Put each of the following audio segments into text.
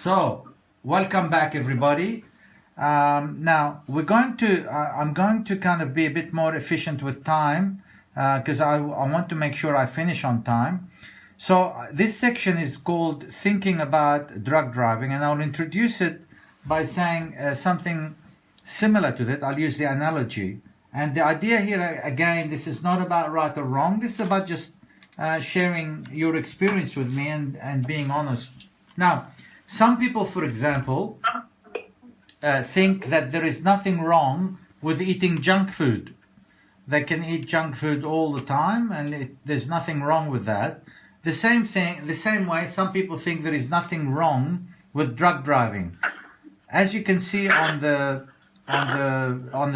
So, welcome back, everybody. Now I'm going to kind of be a bit more efficient with time because I want to make sure I finish on time. So this section is called Thinking About Drug Driving, and I'll introduce it by saying something similar to that. I'll use the analogy. And the idea here, again, this is not about right or wrong. This is about just sharing your experience with me and being honest. Now, some people, for example, think that there is nothing wrong with eating junk food. They can eat junk food all the time, and there's nothing wrong with that. The same way, some people think there is nothing wrong with drug driving. As you can see on the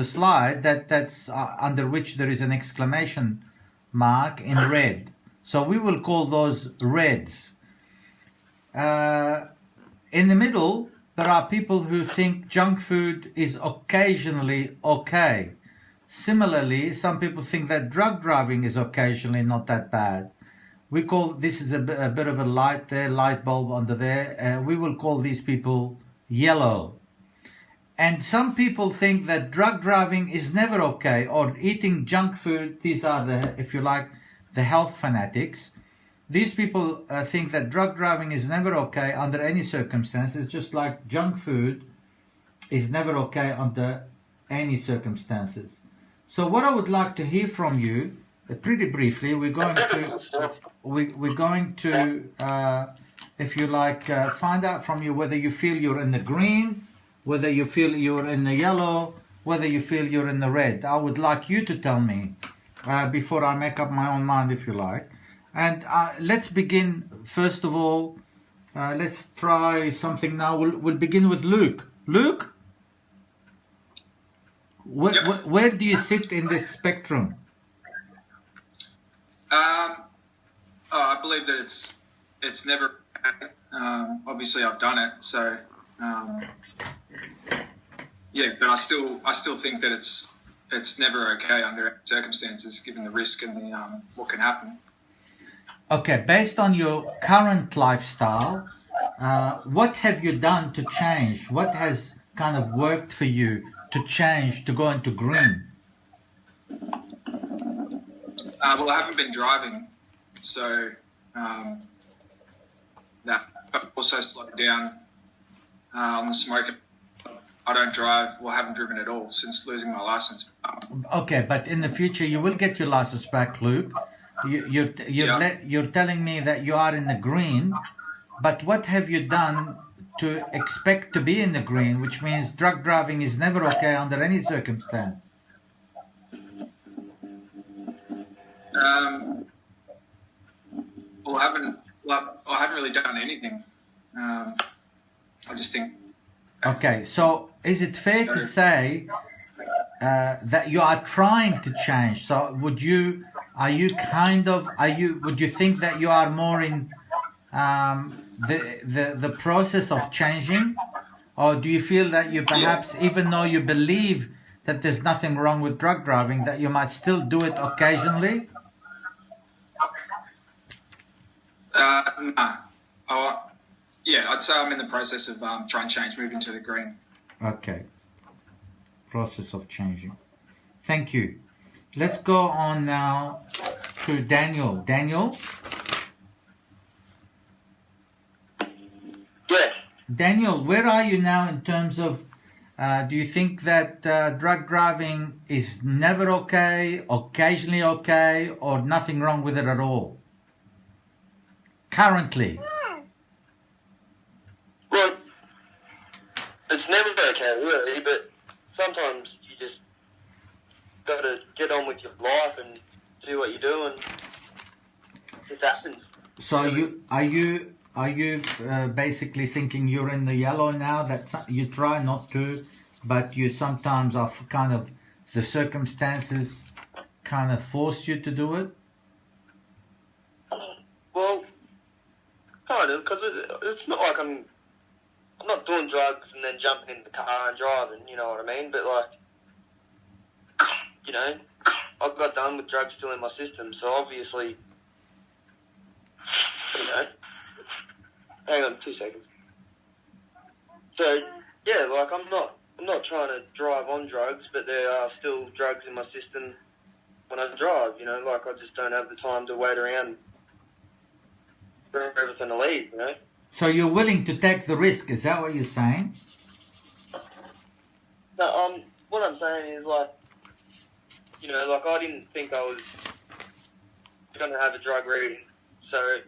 slide, that's under which there is an exclamation mark in red. So we will call those reds. In the middle, there are people who think junk food is occasionally okay. Similarly, some people think that drug driving is occasionally not that bad. We call this is a bit of a light bulb under there. We will call these people yellow. And some people think that drug driving is never okay, or eating junk food. These are the, if you like, the health fanatics. These people think that drug driving is never okay under any circumstances, just like junk food is never okay under any circumstances. So what I would like to hear from you, pretty briefly, we're going to if you like, find out from you whether you feel you're in the green, whether you feel you're in the yellow, whether you feel you're in the red. I would like you to tell me before I make up my own mind, if you like. And let's begin, first of all, let's try something now. We'll begin with Luke. Luke? Where do you sit in this spectrum? I believe that it's never. Obviously, I've done it, so yeah. But I still think that it's never okay under circumstances, given the risk and the what can happen. Okay, based on your current lifestyle, what have you done to change? What has kind of worked for you to change to go into green? Well, I haven't been driving, so that also slowed down on the smoking. I don't drive, well, I haven't driven at all since losing my license. Okay, but in the future you will get your license back, Luke. You're telling me that you are in the green, but what have you done to expect to be in the green, which means drug driving is never okay under any circumstance? Well, I haven't really done anything. I just think. Okay, so is it fair to say that you are trying to change? So would you think that you are more in the process of changing, or do you feel that you perhaps, even though you believe that there's nothing wrong with drug driving, that you might still do it occasionally? No. Yeah, I'd say I'm in the process of trying to change, moving to the green. Okay. Process of changing. Thank you. Let's go on now to Daniel. Daniel? Yes. Daniel, where are you now in terms of, do you think that drug driving is never okay, occasionally okay, or nothing wrong with it at all? Currently. Well, it's never okay, really, but sometimes you just got to get on with your life and do what you do, and it happens. So are you basically thinking you're in the yellow now? That you try not to, but you sometimes are kind of, the circumstances kind of force you to do it? Well, kind of, because it's not like I'm not doing drugs and then jumping in the car and driving, you know what I mean? But like, you know, I got done with drugs still in my system, so obviously, you know. Hang on 2 seconds. So yeah, like I'm not trying to drive on drugs, but there are still drugs in my system when I drive. You know, like I just don't have the time to wait around for everything to leave. You know. So you're willing to take the risk? Is that what you're saying? No, what I'm saying is like, you know, like I didn't think I was going to have a drug reading, so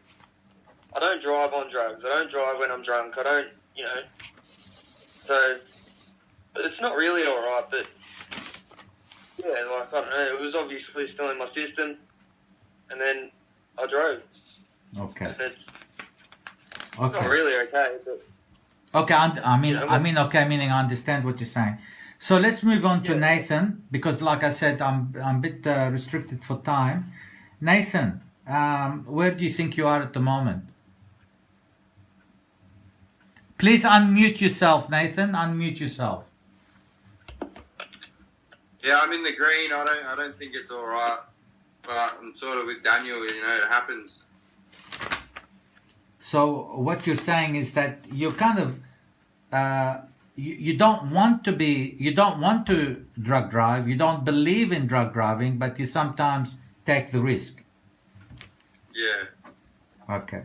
I don't drive on drugs. I don't drive when I'm drunk. I don't, you know. So it's not really all right, but yeah, like I don't know. It was obviously still in my system, and then I drove. Okay. And it's Okay. not really okay, but Okay. I mean, Yeah, okay, meaning I understand what you're saying. So let's move on to Yeah. Nathan, because like I said, I'm a bit restricted for time. Nathan, where do you think you are at the moment? Please unmute yourself, Nathan. Unmute yourself. Yeah, I'm in the green. I don't think it's all right, but I'm sort of with Daniel. You know, it happens. So what you're saying is that you're kind of you don't want to drug drive. You don't believe in drug driving, but you sometimes take the risk. Yeah. Okay.